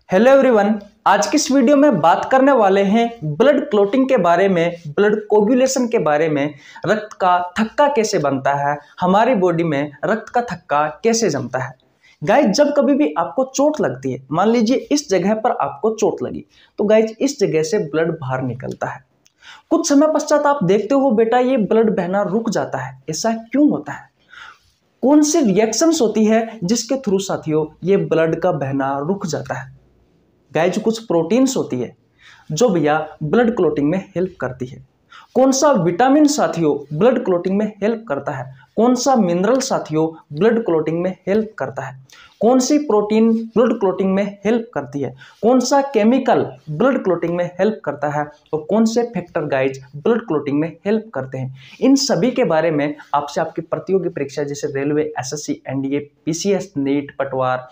Hello everyone, आज की इस वीडियो में बात करने वाले हैं ब्लड क्लॉटिंग के बारे में, ब्लड कोगुलेशन के बारे में। रक्त का थक्का कैसे बनता है, हमारी बॉडी में रक्त का थक्का कैसे जमता है। गाइज, जब कभी भी आपको चोट लगती है, मान लीजिए इस जगह पर आपको चोट लगी, तो गाइज इस जगह से ब्लड बाहर निकलता है। कुछ समय पश्चात आप देखते हो बेटा ये ब्लड बहना रुक जाता है। ऐसा क्यों होता है? कौन सी रिएक्शंस होती है जिसके थ्रू साथियों ये ब्लड का बहना रुक जाता है? गाइज, कुछ प्रोटीन्स होती है जो भैया ब्लड क्लॉटिंग में हेल्प करती है। कौन सा विटामिन साथियों ब्लड क्लॉटिंग में हेल्प करता है? कौन सा मिनरल साथियों ब्लड क्लॉटिंग में हेल्प करता है? कौन सी प्रोटीन ब्लड क्लॉटिंग में हेल्प करती है? कौन सा केमिकल ब्लड क्लॉटिंग में हेल्प करता है? और कौन से फैक्टर गाइज ब्लड क्लॉटिंग में हेल्प करते हैं? इन सभी के बारे में आपसे आपकी प्रतियोगी परीक्षा जैसे railway, SSC, NDA, PCS, NEET, पटवार,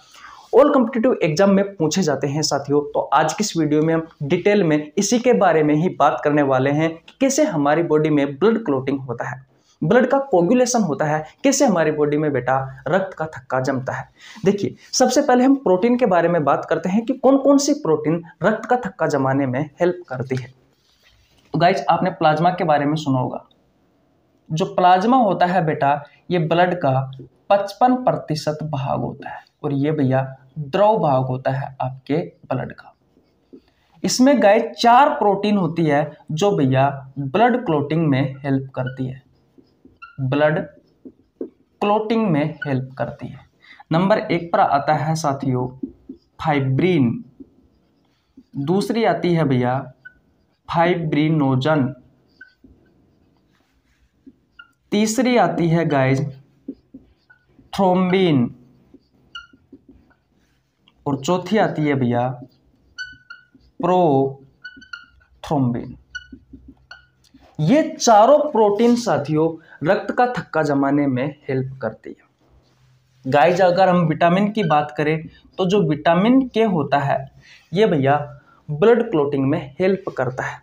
ऑल कॉम्पिटिटिव एग्जाम में पूछे जाते हैं साथियों। तो आज की इस वीडियो में हम डिटेल में इसी के बारे में ही बात करने वाले हैं कि कैसे हमारी बॉडी में ब्लड क्लॉटिंग होता है, ब्लड का कोगुलेशन होता है, कैसे हमारी बॉडी में बेटा रक्त का थक्का जमता है। देखिए, सबसे पहले हम प्रोटीन के बारे में बात करते हैं कि कौन कौन सी प्रोटीन रक्त का थक्का जमाने में हेल्प करती है। तो गाइज, आपने प्लाज्मा के बारे में सुना होगा। जो प्लाज्मा होता है बेटा, ये ब्लड का 55% भाग होता है और ये भैया द्रव भाग होता है आपके ब्लड का। इसमें गाइस 4 प्रोटीन होती है जो भैया ब्लड क्लॉटिंग में हेल्प करती है, ब्लड क्लॉटिंग में हेल्प करती है। नंबर 1 पर आता है साथियों फाइब्रिन, दूसरी आती है भैया फाइब्रिनोजन, तीसरी आती है गाइज थ्रोम्बिन और चौथी आती है भैया प्रोथ्रोम्बिन। ये चारों प्रोटीन साथियों रक्त का थक्का जमाने में हेल्प करती है। गाइज, अगर हम विटामिन की बात करें तो जो विटामिन के होता है ये भैया ब्लड क्लॉटिंग में हेल्प करता है।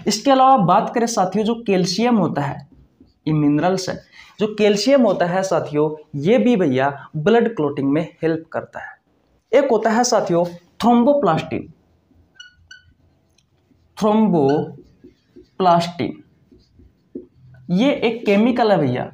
इसके अलावा बात करें साथियों जो कैल्शियम होता है, ये मिनरल्स है, जो कैल्शियम होता है साथियों ये भी भैया ब्लड क्लॉटिंग में हेल्प करता है। एक होता है साथियों थ्रोम्बोप्लास्टिन, थ्रोम्बोप्लास्टिन ये एक केमिकल है भैया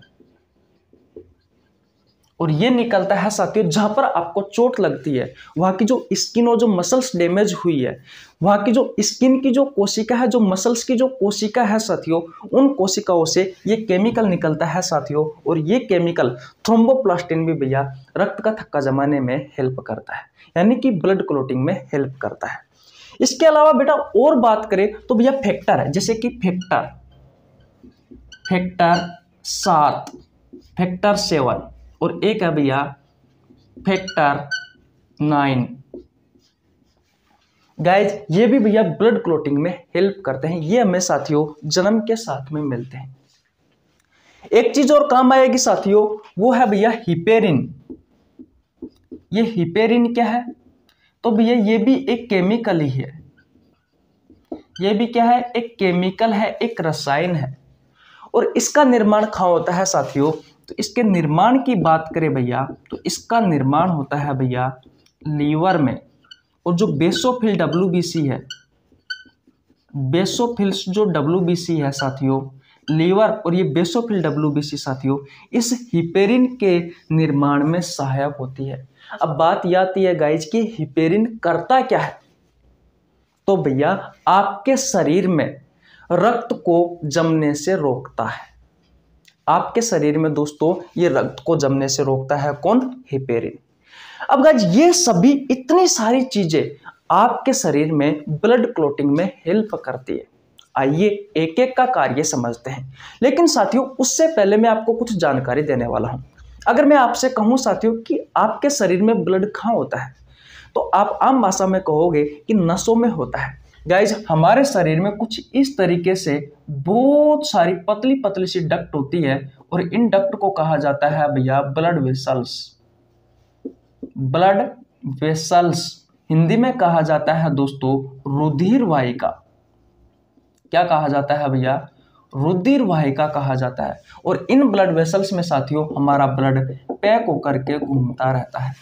और ये निकलता है साथियों जहां पर आपको चोट लगती है, वहां की जो स्किन और जो मसल्स डैमेज हुई है, वहां की जो स्किन की जो कोशिका है, जो मसल्स की जो कोशिका है साथियों, उन कोशिकाओं से ये केमिकल निकलता है साथियों और ये केमिकल थ्रोम्बोप्लास्टिन भी भैया रक्त का थक्का जमाने में हेल्प करता है, यानी कि ब्लड क्लॉटिंग में हेल्प करता है। इसके अलावा बेटा और बात करें तो भैया फैक्टर है, जैसे कि फैक्टर 7, फैक्टर 7 और एक है भैया फैक्टर 9। गाइज, ये भी भैया ब्लड क्लॉटिंग में हेल्प करते हैं। ये हमें साथियों जन्म के साथ में मिलते हैं। एक चीज और काम आएगी साथियों, वो है भैया हिपेरिन। ये हिपेरिन क्या है? तो भैया ये भी एक केमिकल ही है। ये भी क्या है? एक केमिकल है, एक रसायन है और इसका निर्माण कहाँ होता है साथियों? तो इसके निर्माण की बात करें भैया तो इसका निर्माण होता है भैया लीवर में। और जो बेसोफिल WBC है, बेसोफिल्स जो WBC है साथियों, लीवर और ये बेसोफिल WBC साथियों इस हिपेरिन के निर्माण में सहायक होती है। अब बात यह आती है गाइज कि हिपेरिन करता क्या है? तो भैया आपके शरीर में रक्त को जमने से रोकता है। आपके शरीर में दोस्तों ये रक्त को जमने से रोकता है कौन? हिपेरिन। अब गाइज, ये सभी इतनी सारी चीजें आपके शरीर में ब्लड क्लॉटिंग में हेल्प करती है। आइए एक एक का कार्य समझते हैं, लेकिन साथियों उससे पहले मैं आपको कुछ जानकारी देने वाला हूं। अगर मैं आपसे कहूं साथियों कि आपके शरीर में ब्लड कहाँ होता है, तो आप आम भाषा में कहोगे कि नसों में होता है। गाइज, हमारे शरीर में कुछ इस तरीके से बहुत सारी पतली पतली सी डक्ट होती है और इन डक्ट को कहा जाता है भैया blood vessels. Blood vessels Hindi में कहा जाता है दोस्तों रुधिर वाहिका। क्या कहा जाता है भैया? रुधिर वाहिका कहा जाता है। और इन ब्लड वेसल्स में साथियों हमारा ब्लड पैक होकर के घूमता रहता है।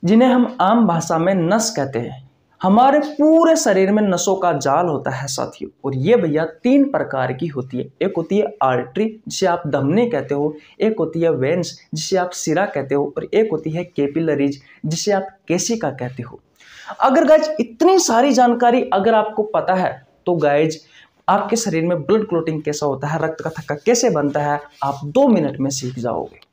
जिन्हें हम आम भाषा में नस कहते हैं। हमारे पूरे शरीर में नसों का जाल होता है साथियों, और ये भैया 3 प्रकार की होती है। एक होती है आर्टरी, जिसे आप धमनी कहते हो, एक होती है वेन्स, जिसे आप सिरा कहते हो, और एक होती है कैपिलरीज, जिसे आप केशिका कहते हो। अगर गाइज इतनी सारी जानकारी अगर आपको पता है तो गाइज आपके शरीर में ब्लड क्लॉटिंग कैसा होता है, रक्त का थक्का कैसे बनता है, आप 2 मिनट में सीख जाओगे।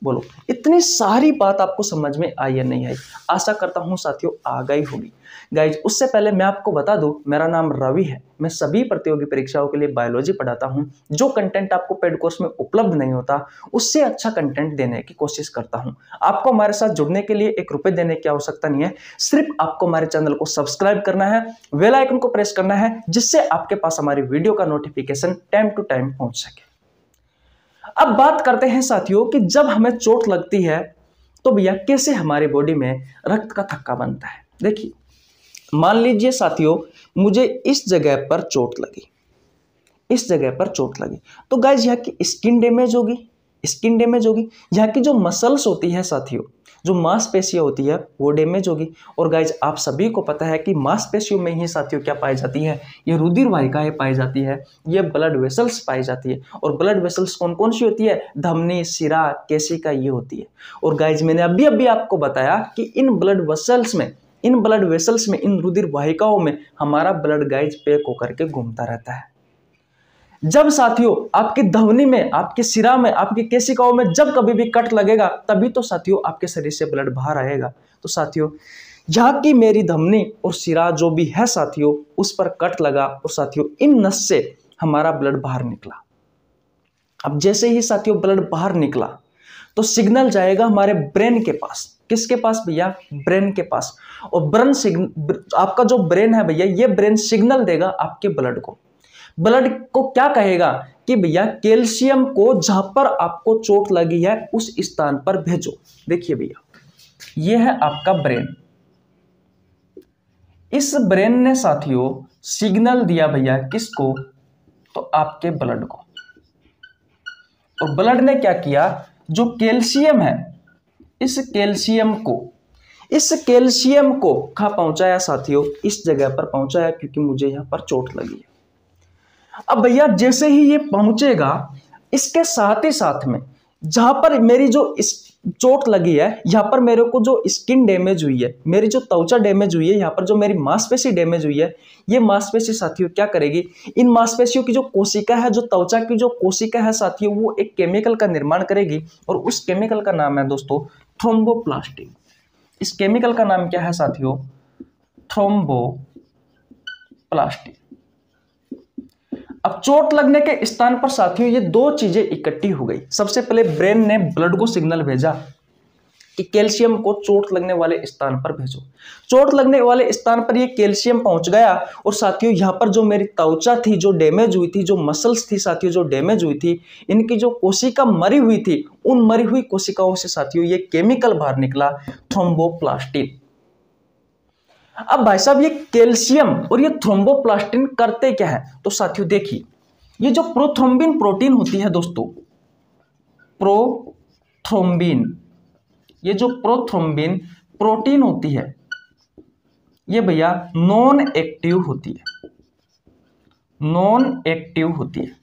बोलो, इतनी सारी बात आपको समझ में आई या नहीं आई? आशा करता हूं साथियों आ गई होगी। गाइज उससे पहले मैं आपको बता दूं, मेरा नाम रवि है। मैं सभी प्रतियोगी परीक्षाओं के लिए बायोलॉजी पढ़ाता हूं। जो कंटेंट आपको पेड कोर्स में उपलब्ध नहीं होता, उससे अच्छा कंटेंट देने की कोशिश करता हूं। आपको हमारे साथ जुड़ने के लिए 1 रुपये देने की आवश्यकता नहीं है। सिर्फ आपको हमारे चैनल को सब्सक्राइब करना है, बेल आइकन को प्रेस करना है, जिससे आपके पास हमारी वीडियो का नोटिफिकेशन टाइम टू टाइम पहुंच सके। अब बात करते हैं साथियों कि जब हमें चोट लगती है तो भैया कैसे हमारी बॉडी में रक्त का थक्का बनता है। देखिए, मान लीजिए साथियों मुझे इस जगह पर चोट लगी, इस जगह पर चोट लगी, तो गाइज यहाँ की स्किन डैमेज होगी, स्किन डैमेज होगी। यहाँ की जो मसल्स होती है साथियों, जो मांसपेशियां होती है वो डैमेज होगी। और गाइज आप सभी को पता है कि मांसपेशियों में ही साथियों क्या पाई जाती है, ये रुधिर वाहिकाएं पाई जाती है, ये ब्लड वेसल्स पाई जाती है। और ब्लड वेसल्स कौन कौन सी होती है? धमनी, सिरा, केशिका, ये होती है। और गाइज मैंने अभी आपको बताया कि इन ब्लड वेसल्स में, इन रुधिर वाहिकाओं में हमारा ब्लड गाइज पैक होकर के घूमता रहता है। जब साथियों आपकी धमनी में, आपके सिरा में, आपकी केशिकाओं में जब कभी भी कट लगेगा, तभी तो साथियों आपके शरीर से ब्लड बाहर आएगा। तो साथियों यहाँ की मेरी धमनी और सिरा जो भी है साथियों, उस पर कट लगा और साथियों इन नस से हमारा ब्लड बाहर निकला। अब जैसे ही साथियों ब्लड बाहर निकला तो सिग्नल जाएगा हमारे ब्रेन के पास। किसके पास भैया? ब्रेन के पास। और आपका जो ब्रेन है भैया, ये ब्रेन सिग्नल देगा आपके ब्लड को क्या कहेगा कि भैया कैल्शियम को जहां पर आपको चोट लगी है उस स्थान पर भेजो। देखिए भैया, ये है आपका ब्रेन। इस ब्रेन ने साथियों सिग्नल दिया भैया किसको? तो आपके ब्लड को। और ब्लड ने क्या किया? जो कैल्शियम है, इस कैल्शियम को कहां पहुंचाया साथियों? इस जगह पर पहुंचाया, क्योंकि मुझे यहां पर चोट लगी है। अब भैया जैसे ही ये पहुंचेगा, इसके साथ ही साथ में जहां पर मेरी जो चोट लगी है, यहां पर मेरे को जो स्किन डैमेज हुई है, मेरी जो त्वचा डैमेज हुई है, यहां पर जो मेरी मांसपेशी डैमेज हुई है, ये मांसपेशी साथियों क्या करेगी? इन मांसपेशियों की जो कोशिका है, जो त्वचा की जो कोशिका है साथियों, वो एक केमिकल का निर्माण करेगी। और उस केमिकल का नाम है दोस्तों थ्रोम्बोप्लास्टिन। इस केमिकल का नाम क्या है साथियों? थ्रोम्बोप्लास्टिन। अब चोट लगने के स्थान पर साथियों ये 2 चीजें इकट्ठी हो गई। सबसे पहले ब्रेन ने ब्लड को सिग्नल भेजा कि कैल्शियम को चोट लगने वाले स्थान पर भेजो। चोट लगने वाले स्थान पर ये कैल्शियम पहुंच गया। और साथियों यहाँ पर जो मेरी त्वचा थी, जो डैमेज हुई थी, जो मसल्स थी साथियों जो डैमेज हुई थी, इनकी जो कोशिका मरी हुई थी, उन मरी हुई कोशिकाओं से साथियों ये केमिकल बाहर निकला, थ्रोम्बोप्लास्टिन। अब भाई साहब ये कैल्शियम और ये थ्रोम्बोप्लास्टिन करते क्या है? तो साथियों देखिए, ये जो प्रोथ्रोम्बिन प्रोटीन होती है दोस्तों, प्रोथ्रोम्बिन, ये जो प्रोथ्रोम्बिन प्रोटीन होती है, ये भैया नॉन एक्टिव होती है। नॉन एक्टिव होती है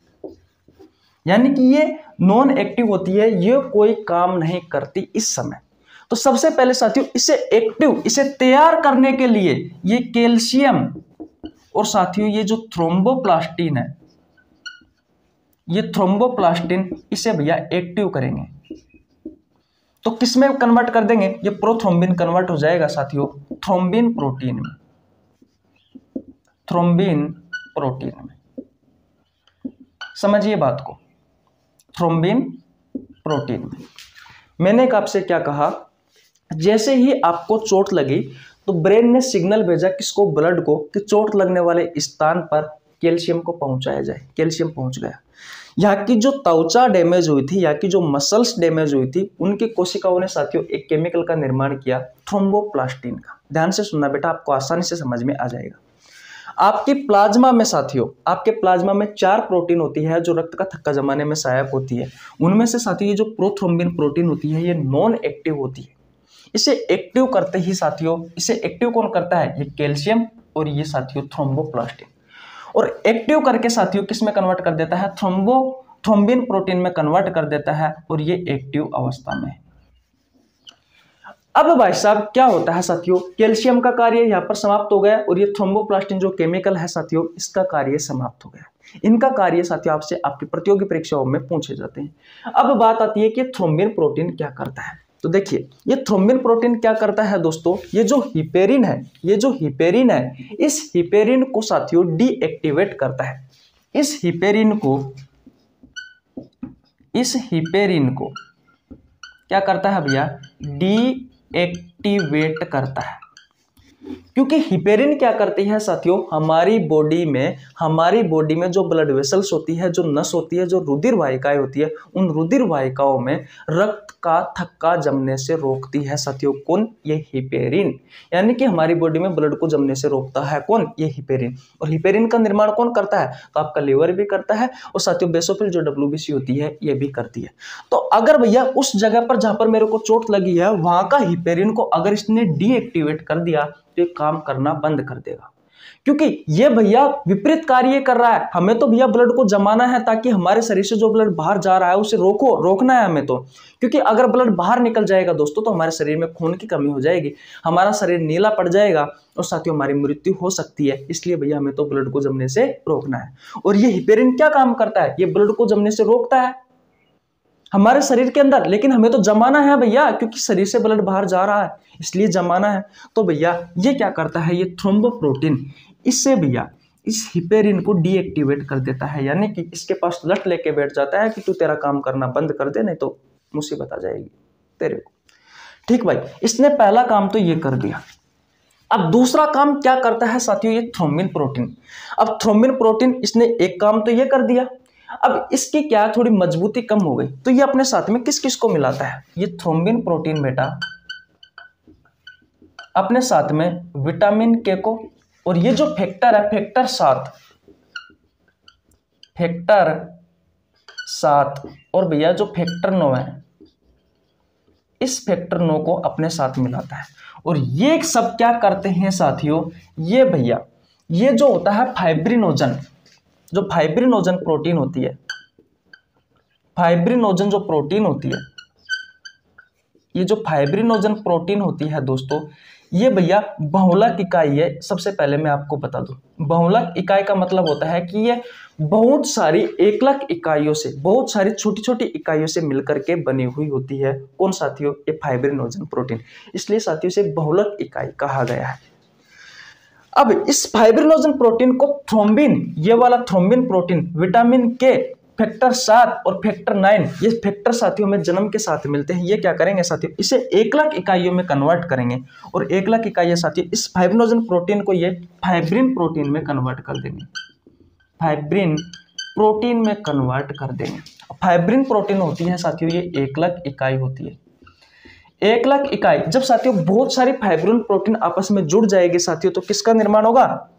यानी कि ये नॉन एक्टिव होती है, ये कोई काम नहीं करती इस समय। तो सबसे पहले साथियों इसे तैयार करने के लिए ये कैल्शियम और साथियों ये जो थ्रोम्बोप्लास्टिन है, ये थ्रोम्बोप्लास्टिन इसे भैया एक्टिव करेंगे। तो किसमें कन्वर्ट कर देंगे? ये प्रोथ्रोम्बिन कन्वर्ट हो जाएगा साथियों थ्रोम्बिन प्रोटीन में। थ्रोम्बिन प्रोटीन में समझिए बात को, थ्रोम्बिन प्रोटीन में। मैंने आपसे क्या कहा? जैसे ही आपको चोट लगी तो ब्रेन ने सिग्नल भेजा किसको? ब्लड को, कि चोट लगने वाले स्थान पर कैल्शियम को पहुंचाया जाए। कैल्शियम पहुंच गया। यहाँ की जो त्वचा डैमेज हुई थी, यहाँ की जो मसल्स डैमेज हुई थी, उनकी कोशिकाओं ने साथियों एक केमिकल का निर्माण किया, थ्रोम्बोप्लास्टिन का। ध्यान से सुनना बेटा, आपको आसानी से समझ में आ जाएगा। आपकी प्लाज्मा में साथियों, आपके प्लाज्मा में 4 प्रोटीन होती है जो रक्त का थक्का जमाने में सहायक होती है। उनमें से साथियों ये जो प्रोथ्रोम्बिन प्रोटीन होती है, ये नॉन एक्टिव होती है। इसे एक्टिव करते ही साथियों, इसे एक्टिव कौन करता है? ये कैल्शियम और ये साथियों थ्रोम्बोप्लास्टिन। और एक्टिव करके साथियों किस में कन्वर्ट कर देता है? थ्रोम्बिन प्रोटीन में कन्वर्ट कर देता है और ये एक्टिव अवस्था में। अब भाई साहब क्या होता है साथियों, कैल्शियम का कार्य यहाँ पर समाप्त हो गया और ये थ्रोम्बोप्लास्टिन जो केमिकल है साथियों, इसका कार्य समाप्त हो गया। इनका कार्य साथियों आपसे आपकी प्रतियोगी परीक्षाओं में पूछे जाते हैं। अब बात आती है कि थ्रोम्बिन प्रोटीन क्या करता है। तो देखिए ये थ्रोम्बिन प्रोटीन क्या करता है दोस्तों, ये जो हिपेरिन है, इस हिपेरिन को साथियों डीएक्टिवेट करता है। इस हिपेरिन को क्या करता है भैया? डीएक्टिवेट करता है। क्योंकि हिपेरिन क्या करती है साथियों, हमारी बॉडी में जो ब्लड वेसल्स होती है, जो नस होती है, जो रुधिर वाहिकाएं होती है, उन रुधिर वाहिकाओं में रक्त का थक्का जमने से रोकती है साथियों। कौन? ये हिपेरिन। यानी कि हमारी बॉडी में ब्लड को जमने से रोकता है कौन? ये हिपेरिन। और हिपेरिन का निर्माण कौन करता है? तो आपका लीवर भी करता है और साथियों बेसोफिल जो WBC होती है ये भी करती है। तो अगर भैया उस जगह पर जहां पर मेरे को चोट लगी है वहां का हिपेरिन को अगर इसने डीएक्टिवेट कर दिया तो काम करना बंद कर देगा। क्योंकि ये भैया विपरीत कार्य कर रहा है। हमें तो भैया ब्लड को जमाना है ताकि हमारे शरीर से जो ब्लड बाहर जा रहा है उसे रोकना है हमें तो। क्योंकि अगर ब्लड बाहर निकल जाएगा दोस्तों तो हमारे शरीर में खून की कमी हो जाएगी, हमारा शरीर नीला पड़ जाएगा और साथियों हमारी मृत्यु हो सकती है। इसलिए भैया हमें तो ब्लड को जमने से रोकना है। और ये हिपेरिन क्या काम करता है? ये ब्लड को जमने से रोकता है हमारे शरीर के अंदर, लेकिन हमें तो जमाना है भैया, क्योंकि शरीर से ब्लड बाहर जा रहा है इसलिए जमाना है। तो भैया ये क्या करता है? ये थ्रोम्बोप्रोटीन इससे भैया इस हिपेरिन को डीएक्टिवेट कर देता है। यानी कि इसके पास लट लेके बैठ जाता है कि तू तेरा काम करना बंद कर दे, नहीं तो मुसीबत आ जाएगी तेरे को। ठीक भाई, इसने पहला काम तो ये कर दिया। अब दूसरा काम क्या करता है साथियों? ये थ्रोम्बिन प्रोटीन। अब थ्रोम्बिन प्रोटीन इसने एक काम तो ये कर दिया। अब इसकी क्या थोड़ी मजबूती कम हो गई, तो ये अपने साथ में किस किस को मिलाता है? ये थ्रोम्बिन प्रोटीन बेटा अपने साथ में विटामिन के को, और ये जो फैक्टर है फैक्टर 7 और भैया जो फैक्टर 9 है, इस फैक्टर 9 को अपने साथ मिलाता है। और ये सब क्या करते हैं साथियों? ये भैया ये जो होता है फाइब्रिनोजन, जो फाइब्रिनोजन प्रोटीन होती है, फाइब्रिनोजन जो प्रोटीन होती है, ये जो फाइब्रिनोजन प्रोटीन होती है दोस्तों, ये भैया बहुलक इकाई है। सबसे पहले मैं आपको बता दूं, बहुलक इकाई का मतलब होता है कि ये बहुत सारी एकलक इकाइयों से, बहुत सारी छोटी छोटी इकाइयों से मिलकर के बनी हुई होती है। कौन साथियों? ये फाइब्रिनोजन प्रोटीन। इसलिए साथियों से बहुलक इकाई कहा गया है। अब इस फाइब्रिनोजन प्रोटीन को थ्रोम्बिन, ये वाला थ्रोम्बिन प्रोटीन विटामिन के फैक्टर 7 और फैक्टर 9, ये फैक्टर साथियों में जन्म के साथ मिलते हैं। ये क्या करेंगे साथियों? इसे एकलक इकाइयों में कन्वर्ट करेंगे और एकलक इकाइयां साथियों इस फाइब्रिनोजन प्रोटीन को ये फाइब्रिन प्रोटीन में कन्वर्ट कर देंगे, फाइब्रिन प्रोटीन में कन्वर्ट कर देंगे। फाइब्रिन प्रोटीन होती है साथियों ये एकलक इकाई होती है। एकलक इकाई जब साथियों बहुत सारी फाइब्रिन प्रोटीन आपस में जुड़ जाएगी साथियों, तो किसका निर्माण होगा?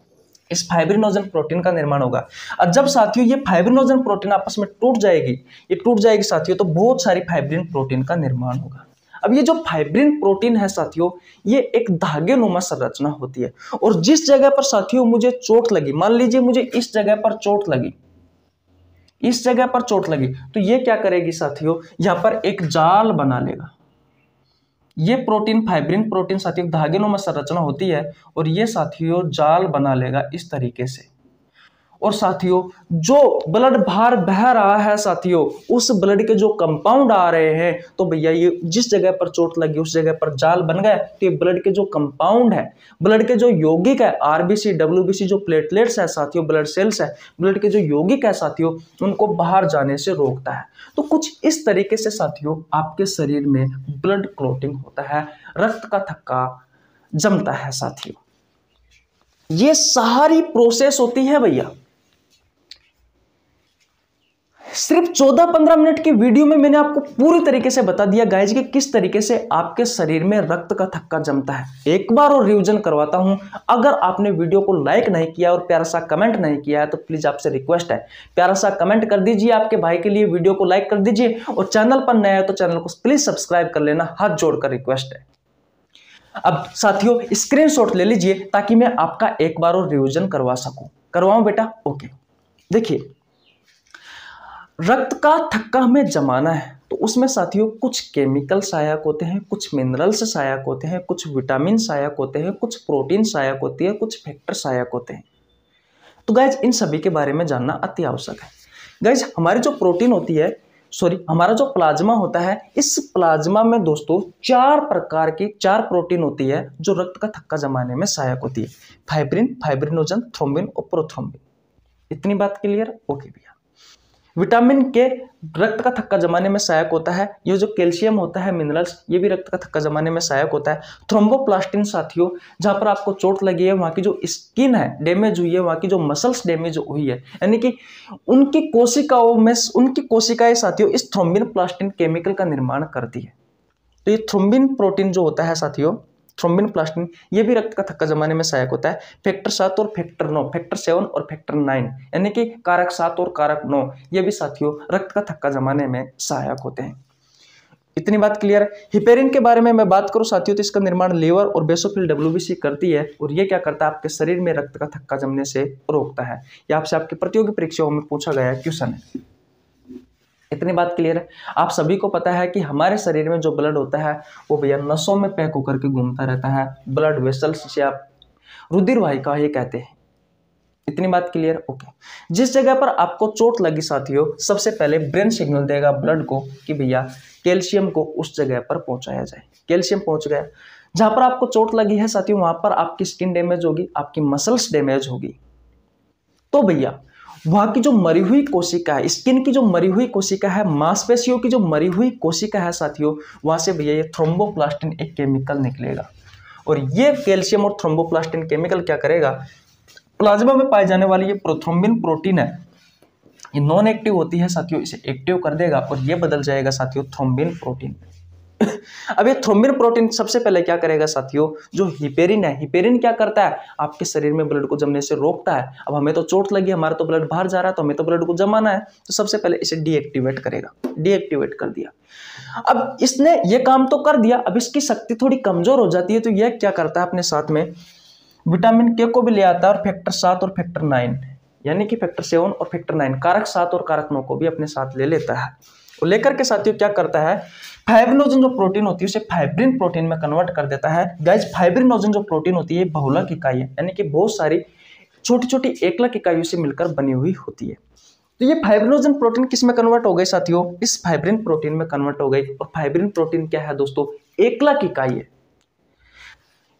इस फाइब्रिनोजन प्रोटीन का निर्माण होगा। और जब साथियों ये फाइब्रिनोजन प्रोटीन आपस में टूट जाएगी साथियों, तो बहुत सारी फाइब्रिन प्रोटीन का निर्माण होगा। अब ये जो फाइब्रिन प्रोटीन है साथियों, ये एक धागेनुमा संरचना होती है। और जिस जगह पर साथियों मुझे चोट लगी, मान लीजिए मुझे इस जगह पर चोट लगी, तो ये क्या करेगी साथियों? यहां पर एक जाल बना लेगा। ये प्रोटीन फाइब्रिन प्रोटीन साथियों धागेनुमा संरचना होती है और ये साथियों जाल बना लेगा इस तरीके से। और साथियों जो ब्लड बाहर बह रहा है साथियों, उस ब्लड के जो कंपाउंड आ रहे हैं, तो भैया ये जिस जगह पर चोट लगी उस जगह पर जाल बन गया, तो ये ब्लड के जो कंपाउंड है, ब्लड के जो यौगिक है, RBC WBC जो प्लेटलेट्स है साथियों, ब्लड सेल्स है, ब्लड के जो यौगिक है साथियों, उनको बाहर जाने से रोकता है। तो कुछ इस तरीके से साथियों आपके शरीर में ब्लड क्लॉटिंग होता है, रक्त का थक्का जमता है साथियों। ये सारी प्रोसेस होती है भैया सिर्फ 14-15 मिनट की वीडियो में मैंने आपको पूरी तरीके से बता दिया गाइज कि किस तरीके से आपके शरीर में रक्त का थक्का जमता है। एक बार और रिवीजन करवाता हूं, अगर आपने वीडियो को लाइक नहीं किया और प्यारा सा कमेंट नहीं किया है तो प्लीज आपसे रिक्वेस्ट है, प्यारा सा कमेंट कर दीजिए, आपके भाई के लिए वीडियो को लाइक कर दीजिए और चैनल पर नया है तो चैनल को प्लीज सब्सक्राइब कर लेना, हाथ जोड़कर रिक्वेस्ट है। अब साथियों स्क्रीनशॉट ले लीजिए ताकि मैं आपका एक बार और रिवीजन करवा सकूं। करवाऊं बेटा? ओके। देखिए, रक्त का थक्का हमें जमाना है तो उसमें साथियों कुछ केमिकल सहायक होते हैं, कुछ मिनरल्स सहायक होते हैं, कुछ विटामिन सहायक होते हैं, कुछ प्रोटीन सहायक होती है, कुछ फैक्टर सहायक होते हैं। तो गाइज इन सभी के बारे में जानना अति आवश्यक है। गाइज हमारी जो प्रोटीन होती है, हमारा जो प्लाज्मा होता है, इस प्लाज्मा में दोस्तों 4 प्रकार की 4 प्रोटीन होती है जो रक्त का थक्का जमाने में सहायक होती है। फाइब्रिन, फाइब्रिनोजन, थ्रोम्बिन और प्रोथ्रोम्बिन। इतनी बात क्लियर? ओके भैया। विटामिन के रक्त का थक्का जमाने में सहायक होता है। ये जो कैल्शियम होता है, मिनरल्स, ये भी रक्त का थक्का जमाने में सहायक होता है। थ्रोम्बोप्लास्टिन साथियों, जहां पर आपको चोट लगी है, वहां की जो स्किन है डैमेज हुई है, वहां की जो मसल्स डैमेज हुई है, यानी कि उनकी कोशिकाएं साथियों इस थ्रोम्बिन प्लास्टिन केमिकल का निर्माण करती है। तो ये थ्रोम्बिन प्रोटीन जो होता है साथियों, थ्रोम्बिन प्लास्टिन, ये भी रक्त का थक्का जमाने में सहायक होता है। फैक्टर 7 और फैक्टर 9, फैक्टर 7 और फैक्टर 9, यानी कि कारक 7 और कारक 9, ये भी साथियों रक्त का थक्का जमाने में सहायक होते हैं। इतनी बात क्लियर है। हिपेरिन के बारे में मैं बात करूं साथियों तो इसका निर्माण लीवर और बेसोफिल डब्ल्यूबीसी करती है और ये क्या करता है, आपके शरीर में रक्त का थक्का जमने से रोकता है। यह आपसे आपकी प्रतियोगी परीक्षाओं में पूछा गया क्वेश्चन है। इतनी बात क्लियर है। आप सभी को पता है कि हमारे शरीर में जो ब्लड होता है वो भैया नसों में पैक होकर के घूमता रहता है। ब्लड वेसल्स जिसे आप रुधिर वाहिका ये कहते हैं। इतनी बात क्लियर? ओके। जिस जगह पर आपको चोट लगी साथियों, सबसे पहले ब्रेन सिग्नल देगा ब्लड को कि भैया कैल्शियम को उस जगह पर पहुंचाया जाए। कैल्शियम पहुंच गया। जहां पर आपको चोट लगी है साथियों, वहां पर आपकी स्किन डैमेज होगी, आपकी मसल्स डैमेज होगी। तो भैया वहां की जो मरी हुई कोशिका है, स्किन की जो मरी हुई कोशिका है, मांसपेशियों की जो मरी हुई कोशिका है साथियों, वहां से भैया ये थ्रोम्बोप्लास्टिन एक केमिकल निकलेगा और ये कैल्शियम और थ्रोम्बोप्लास्टिन केमिकल क्या करेगा, प्लाज्मा में पाए जाने वाली ये प्रोथ्रोम्बिन प्रोटीन है, ये नॉन एक्टिव होती है साथियों, इसे एक्टिव कर देगा और ये बदल जाएगा साथियों थ्रोम्बिन प्रोटीन। अब ये थ्रोम्बिन प्रोटीन सबसे पहले क्या करेगा साथियों, जो हिपेरिन है, हिपेरिन क्या करता है, आपके शरीर में ब्लड को जमने से रोकता है। अब हमें तो चोट लगी, हमारा तो ब्लड बाहर जा रहा है, तो हमें तो ब्लड को जमाना है, तो सबसे पहले इसे डीएक्टिवेट करेगा। डीएक्टिवेट कर दिया। अब इसने ये काम तो कर दिया, अब इसकी शक्ति थोड़ी कमजोर हो जाती है, तो यह क्या करता है, अपने साथ में विटामिन के को भी ले आता है और फैक्टर 7 और फैक्टर 9, यानी कि फैक्टर 7 और फैक्टर 9, कारक 7 और कारक 9 को भी अपने साथ ले लेता है। और लेकर के साथियों क्या करता है, फाइब्रिनोजन जो प्रोटीन होती है उसे फाइब्रिन प्रोटीन में कन्वर्ट कर देता है। गाइस फाइब्रिनोजन जो प्रोटीन होती है बहुलक इकाई है, यानी कि बहुत सारी छोटी छोटी एकलक इकाइयों से मिलकर बनी हुई होती है। तो ये फाइब्रिनोजन प्रोटीन किस में कन्वर्ट हो गई साथियों, इस फाइब्रिन प्रोटीन में कन्वर्ट हो गई। और फाइब्रिन प्रोटीन क्या है दोस्तों, एकलक इकाई है,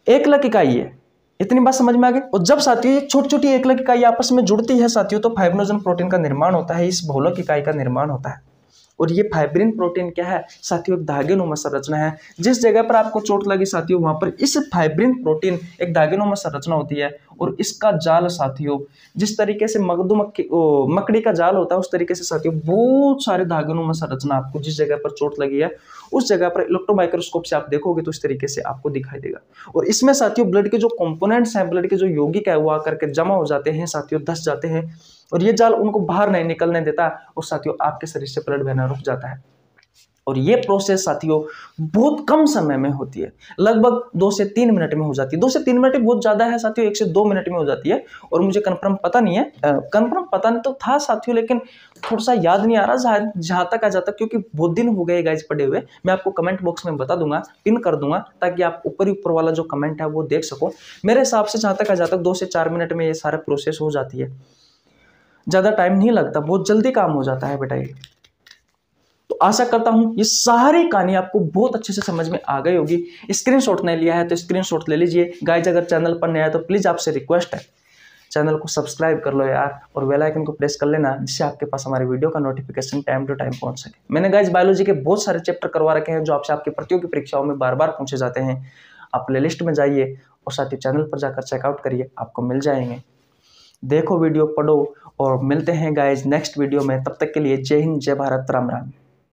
एकलक इकाई है। इतनी बात समझ में आ गई। और जब साथियों ये छोटी छोटी एकलक इकाई आपस में जुड़ती है साथियों, तो फाइब्रिनोजन प्रोटीन का निर्माण होता है, इस बहुलक इकाई का निर्माण होता है। और ये फाइब्रिन प्रोटीन क्या है साथियों, एक धागेनुमा संरचना है। जिस जगह पर आपको चोट लगी साथियों, वहां पर इस फाइब्रिन प्रोटीन एक धागेनुमा संरचना होती है और इसका जाल साथियों, जिस तरीके से मकड़ी का जाल होता है, उस तरीके से साथियों बहुत सारे धागेनुमा संरचना आपको जिस जगह पर चोट लगी है उस जगह पर इलेक्ट्रॉन माइक्रोस्कोप से आप देखोगे तो इस तरीके से आपको दिखाई देगा। और इसमें साथियों ब्लड के जो कंपोनेंट्स हैं, ब्लड के जो यौगिक है, वो आकर के जमा हो जाते हैं साथियों, धस जाते हैं और ये जाल उनको बाहर नहीं निकलने देता और साथियों आपके शरीर से ब्लड बहना रुक जाता है। और ये प्रोसेस साथियों बहुत कम समय में होती है, लगभग 2 से 3 मिनट में हो जाती है। 2 से 3 मिनट बहुत ज्यादा है साथियों, 1 से 2 मिनट में हो जाती है। और मुझे कंफर्म पता नहीं है, कंफर्म पता नहीं तो था साथियों, लेकिन थोड़ा सा याद नहीं आ रहा जहां तक आ जाता, क्योंकि बहुत दिन हो गए गाइज पढ़े हुए। मैं आपको कमेंट बॉक्स में बता दूंगा, पिन कर दूंगा, ताकि आप ऊपर ही ऊपर वाला जो कमेंट है वो देख सको। मेरे हिसाब से जहां तक आ जाता 2 से 4 मिनट में ये सारा प्रोसेस हो जाती है, ज्यादा टाइम नहीं लगता, बहुत जल्दी काम हो जाता है बेटा ये। तो आशा करता हूं ये सारी कहानी आपको बहुत अच्छे से समझ में आ गई होगी। स्क्रीनशॉट नहीं लिया है तो स्क्रीनशॉट ले लीजिए। गाइज अगर चैनल पर नया है तो प्लीज आपसे रिक्वेस्ट है, चैनल को सब्सक्राइब कर लो यार, और बेल आइकन को प्रेस कर लेना, जिससे आपके पास हमारे वीडियो का नोटिफिकेशन टाइम टू टाइम पहुंच सके। मैंने गाइज बायोलॉजी के बहुत सारे चैप्टर करवा रखे हैं जो आपसे आपकी प्रतियोगी परीक्षाओं में बार बार पूछे जाते हैं। आप प्ले लिस्ट में जाइए और साथ ही चैनल पर जाकर चेकआउट करिए, आपको मिल जाएंगे। देखो वीडियो, पढ़ो और मिलते हैं गाइज नेक्स्ट वीडियो में। तब तक के लिए जय हिंद, जय भारत, राम राम।